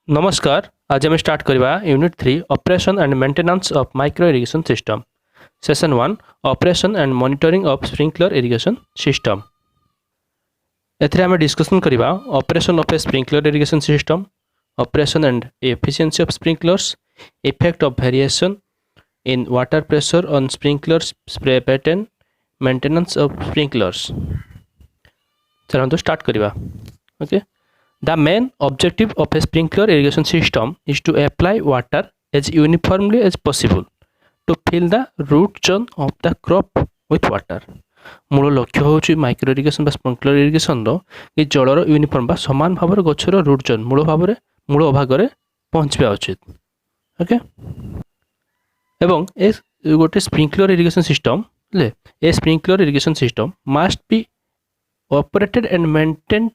नमस्कार। आज आम स्टार्ट करवा unit 3 operation and maintenance of micro irrigation system. Session 1 operation and monitoring of sprinkler irrigation system. एथिरे आम डिस्कशन करवा operation of a sprinkler irrigation system, operation and efficiency of sprinklers, effect of variation in water pressure on sprinklers spray pattern, maintenance of sprinklers. चलो start करवा। Okay, the main objective of a sprinkler irrigation system is to apply water as uniformly as possible to fill the root zone of the crop with water। मूल लक्ष्य होची micro irrigation बा sprinkler irrigation रो कि जलर uniform बा समान भाव गछर root zone मूल भाग रे पहुँचवा उचित। ओके, एवं ए गोटे स्प्रिंकलर इरिगेशन सिस्टम ले a sprinkler irrigation system must be operated and maintained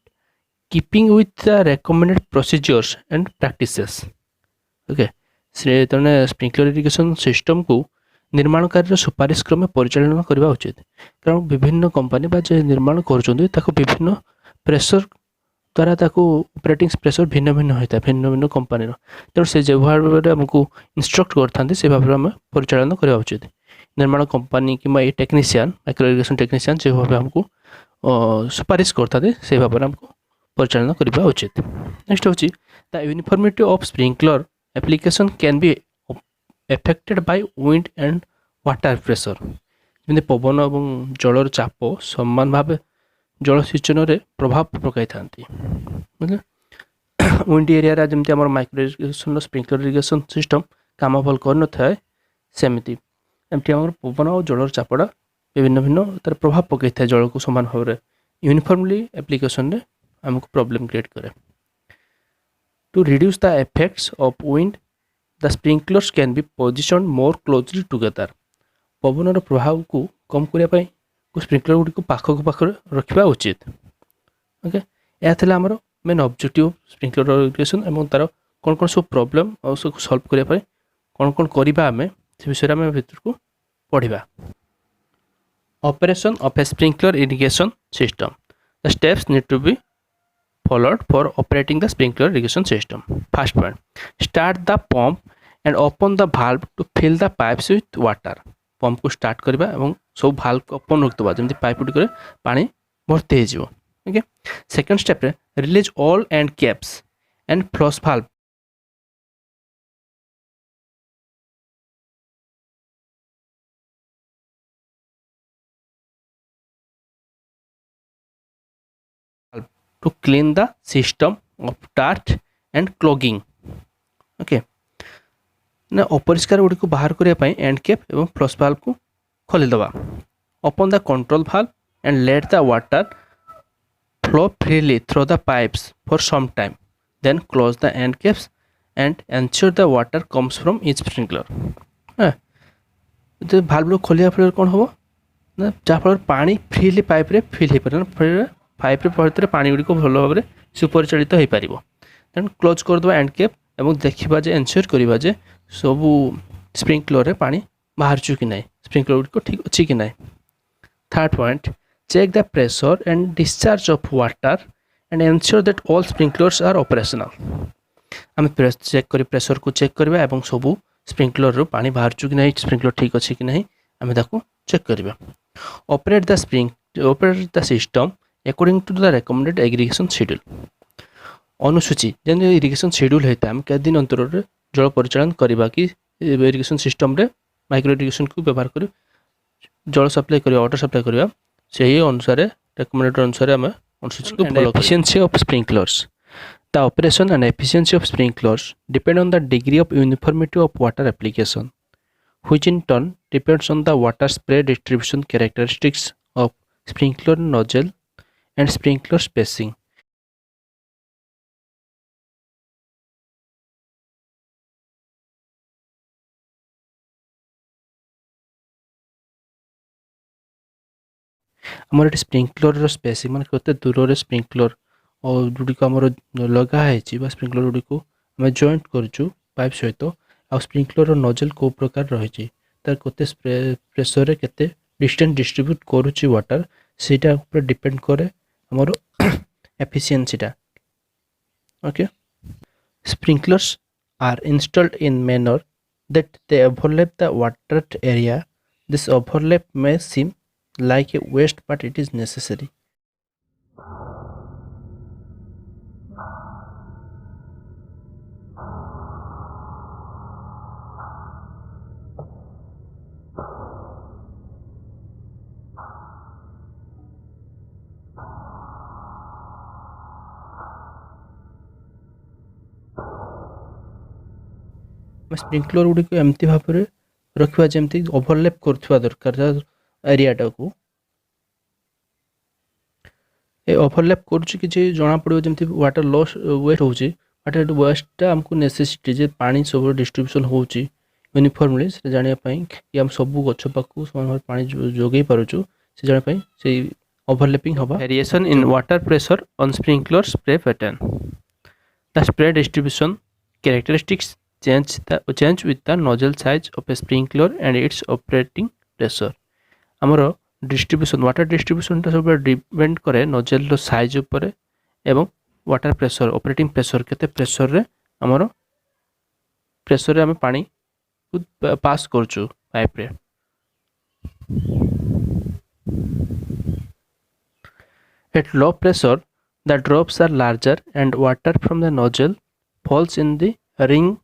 keeping with the recommended procedures and practices। Okay, से तने स्प्रिंकलर इरिगेशन सिस्टम को निर्माणकारी सुपारिश क्रमे परिचालन करबा उचित, कारण विभिन्न कंपनी बा जे निर्माण करूछन्ती ताको विभिन्न प्रेशर द्वारा ताको ऑपरेटिंग प्रेशर भिन्न भिन्न होता भिन्न भिन्न कंपनी रो, तेणु से जे भाव हमको इंस्ट्रक्ट करथांती से भाव हम परिचालन करबा उचित। निर्माण कंपनी कि ए टेक्नीशियन माइक्रो इरिगेशन टेक्नीशियन जे भाव हमको सुपारिश करथांती से भाव हमको परिचालन करबा उचित। नेक्स्ट होची the uniformity of sprinkler application can be affected by wind and water pressure. जमी पवन और जलर चाप समान भाव जलसेचन रे प्रभाव पकाई थांती। विंड एरिया जमती आम micro irrigation sprinkler irrigation system काम भल कर नए सेमती एमती आम पवन और जलर चापड़ा विभिन्न भिन्न तार प्रभाव पकई था जल को समान भाव यूनिफॉर्मली एप्लिकेशन रे हमको प्रॉब्लम क्रिएट करे। To reduce the effects of wind the sprinklers can be position more closely together. पवन प्रभाव को कम करने स्प्रिंकलर गुड़ी को पाख रखा उचित। ओके, यह था आमर मेन ऑब्जेक्टिव स्प्रिंकलर इरिगेशन और तार कौन कौन सब प्रॉब्लम और सब सॉल्व करने कौन कौन करवा आम से विषय में भर को पढ़ा। Operation of a sprinkler irrigation system, the steps need to be followed for operating the sprinkler irrigation system। First point, start the pump and open the valve to fill the pipes with water। Pump को start करबा एवं सब valve को open रखतबा जेमति pipe गुडी करे पानी भर्ती हो जिवो। ओके, सेकंड स्टेप रे release all end caps and flush valve to clean the system of dirt and clogging। Okay, ना अपरिष्कार गुडी को बाहर करने एंड कैप एवं फ्लश वाल्व को खोली दबा। Open the control valve and let the water flow freely through the pipes for some time, then close the end caps and ensure the water comes from each sprinkler. जो valve खोलिया फल कौन हम ना जहाँफल पानी फ्रीली पाइप रे fill हो पारे, पाइप भर पानी गुड़ी भल भाव सुपरिचालित हो पार। देन क्लोज करदे एंड कैप और देखा जे एनश्योर करवा जे सबू स्प्रिंकलर रे पानी बाहर कि ना, स्प्रिंकलर गुड़ी ठीक अच्छी कि ना। Third point, check the pressure and discharge of water and ensure that all sprinklers are operational. आम चेक कर प्रेशर को चेक करवा और सबू स्प्रिंकलर रू पानी बाहर कि ना, स्प्रिंकलर ठीक अच्छी कि ना आम चेक करवा। Operate the system according to the recommended irrigation schedule. अनुसूची जैसे इरिगेशन शेड्यूल होता है आम के दिन अंतर जल परिचालन करवा कि इरिगेशन सिस्टम रे माइक्रो इरिगेशन को व्यवहार कर जल सप्लाई करवा, वाटर सप्लाई करवा, से अनुसार रेकमेंडेड अनुसार आम अनुसूची को follow. Efficiency of sprinklers, the operation and efficiency of sprinklers depend on the degree of uniformity of water application which in turn depends on the water spray distribution characteristics of sprinkler nozzle and sprinkler spacing। आमर ये sprinkler spacing मान कते दूर sprinkler और गुड़ी को आमर लगाई sprinkler Gudi को आम जॉइंट करूँ पाइप सहित आ स्प्रिंकलर नोजल को प्रकार रही तार कते प्रेशर केते डिस्टेंस डिस्ट्रीब्यूट करुच्ची वाटर सेटा ऊपर डिपेंड करे आमर एफिशिएंसी टा। Okay, Sprinklers are installed in manner that they overlap the watered area. This overlap may seem like a waste, but it is necessary. Sprinkler गुड़िक एमती भाव में रखा जमी ओभरलैप कर दरकार एरियाटा को ओभरलैप कर जना पड़ो जमी वाटर लॉस वेस्ट हो वाटर वेस्टा आमको नेसेसिटी जे पानी सब डिस्ट्रीब्यूशन होची यूनिफॉर्मली से जानापी कि आम सब गछ पाखु समान पानी जोगे पारुचु से जानापी से ओभरलैपिंग हवा variation in water pressure on sprinkler spray pattern the spray distribution characteristics change with the nozzle size of a sprinkler and its operating pressure. आमर डिस्ट्रीब्यूशन वाटर डिस्ट्रीब्यूशन सब डिपेंड करे नोजल साइज उपरे एवं वाटर प्रेशर ऑपरेटिंग प्रेशर केते pressure रे आमर pressure रे आमे पानी पास करछु पाइप रे. At low pressure the drops are larger and water from the nozzle falls in the ring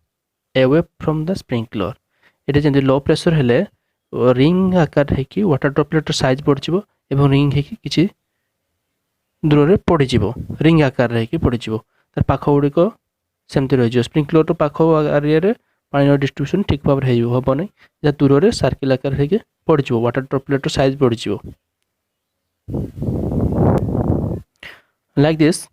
away from the sprinkler. it is in the low pressure हेले ring आकार है कि वाटर ड्रॉपलेट साइज बढ़ जिवो एवं ring है कि किछि दूर रे पड़ी जिवो रिंग आकार है कि पड़ी जिवो तार पाख गुडी को सेमति रहि जिवो स्प्रिंकलर तो पाख एरिया रे पानी डिस्ट्रीब्यूशन ठीक भाव रे हो नै जा दूर रे सर्किल आकार है कि पड़ी जिवो वाटर ड्रॉपलेट साइज बढ़ जिवो. Like this,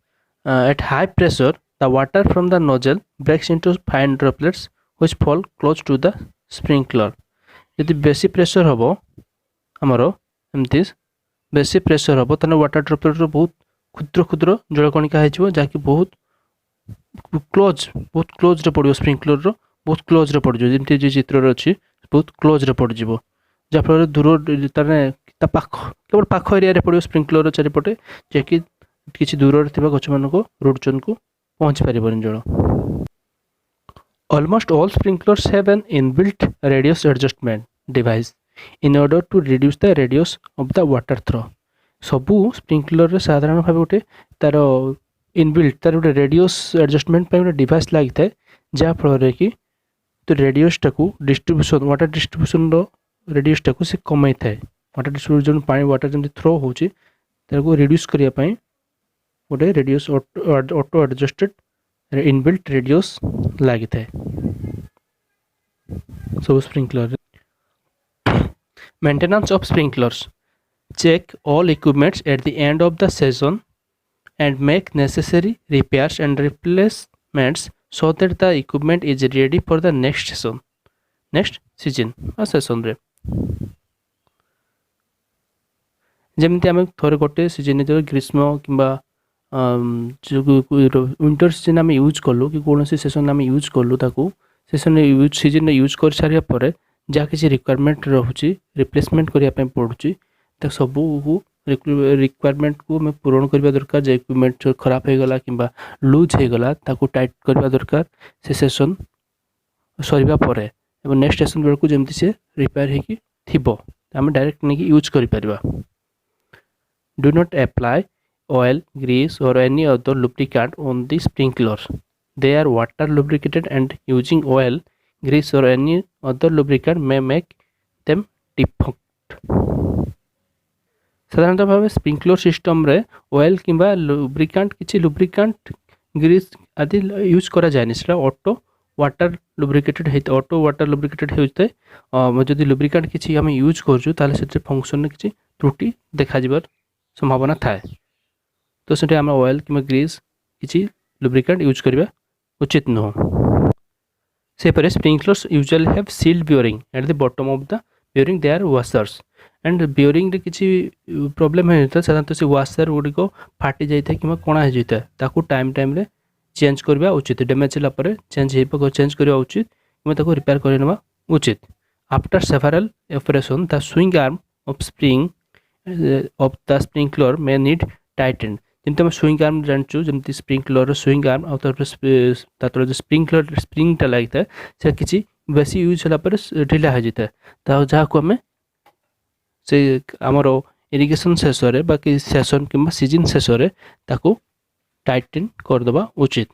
at high pressure, the water from the nozzle breaks into fine droplets which fall close to the sprinkler. यदि बेसी प्रेशर हम आमर एमती बेसी प्रेशर हम तो वाटर ड्रॉपलेट बहुत क्षुद्र क्षुद्र जलकणिका हो जहाँकि बहुत क्लोज रे पड़ो स्प्रिंकलर बहुत क्लोज रे पड़ जमी जो चित्र अच्छी बहुत क्लोज रे पड़ जाव जहाँफल दूर तार पाख केवल पाख एरिया रे पड़ो स्प्रिंकलर चारिपटे जैकि किसी दूर गछ मान रूट चोन को पहुँची पारन जल. Almost all sprinklers have an inbuilt radius adjustment device in order to reduce the radius of the water throw. सबू स्प्रिंकलर साधारण भाव गोटे तार इनबिल्ट तार गोटे रेडियस एडजस्टमेंट गोटे डिवाइस लगी था जहाँफल कि तो रेडियसटा को डिस्ट्रीब्यूशन वाटर डिस्ट्रीब्यूशन रेडियसटा को कमाई थाए वाटर डिस्ट्रीब्यूशन पानी वाटर जमी थ्रो होची को रिड्यूस करने गोटे radius auto adjusted inbuilt radius लगी थाए सब sprinkler. Maintenance of sprinklers check all equipments at the end of the season and make necessary repairs and replacements so that the equipment is ready for the next season or season रे जमती आम थोड़े गोटे season जो ग्रीष्म कि winter season आम use कलु कि कौन सेसन आम यूज कलु सेसन यूज सीजन यूज कर सारे जहाँ किसी रिक्वायरमेंट रोचे रिप्लेसमेंट करने पड़ुची सबू रिक्वायरमेंट को मैं पूरण करने दरकार जो इक्विपमेंट जो खराब हो गला कि लूज हो गला ताकू टाइट करने दरकार से सेसन सरीबा परे एवं नेक्स्ट सेसन बेलू जमी से रिपेयर हो आम डायरेक्ट नहीं यूज कर. Do not apply oil, grease or any other lubricant on the sprinklers. They are water lubricated and using oil, grease or any other lubricant may make them defect. साधारणतः भाव sprinkler system रे oil किंबा lubricant किसी lubricant Greece आदि use करा जाए से auto water lubricated होता ऑटो वाटर लुब्रिकेटेड होता है जदि लुब्रिकेंट किसी आम यूज करूँ से फंक्शन किसी त्रुटि देखा संभावना थाए तो से आम ऑयल कि ग्रीस किसी लुब्रिकेंट यूज करवा उचित नुह. सेपरे sprinklers usually have sealed bearing at the bottom of the bearing they are washers and bearing किसी प्रोब्लेम होता है साधारणतः से वाशर गुड़िक फाटी जाता है कि कणा हो जाता है टाइम टाइम रे चेंज करवा उचित डैमेज होगा चेंज करवा उचित कि रिपेयर करवा उचित. After several operation the swing arm of spring of the sprinkler may need tightened ଯେମିତି ଆମେ ସୁଇଙ୍ଗ ଆର୍ମ ଜାଣିଛୁ, ଯେମିତି ସ୍ପ୍ରିଙ୍କଲର ସୁଇଙ୍ଗ ଆର୍ମ ଆଉ ତା ତଳେ ଯେଉଁ ସ୍ପ୍ରିଙ୍ଗଟା ଲାଗିଥାଏ ସେ କିଛି ବେଶୀ ୟୁଜ୍ ହେଲା ପରେ ଢିଲା ହୋଇଯାଇଥାଏ। ଯାହାକୁ ଆମେ ସେ ଆମର ଇରିଗେସନ୍ ଶେଷରେ ବା ସେସନ୍ କିମ୍ବା ସିଜିନ୍ ଶେଷରେ ତାକୁ ଟାଇଟେନ୍ କରିଦେବା ଉଚିତ।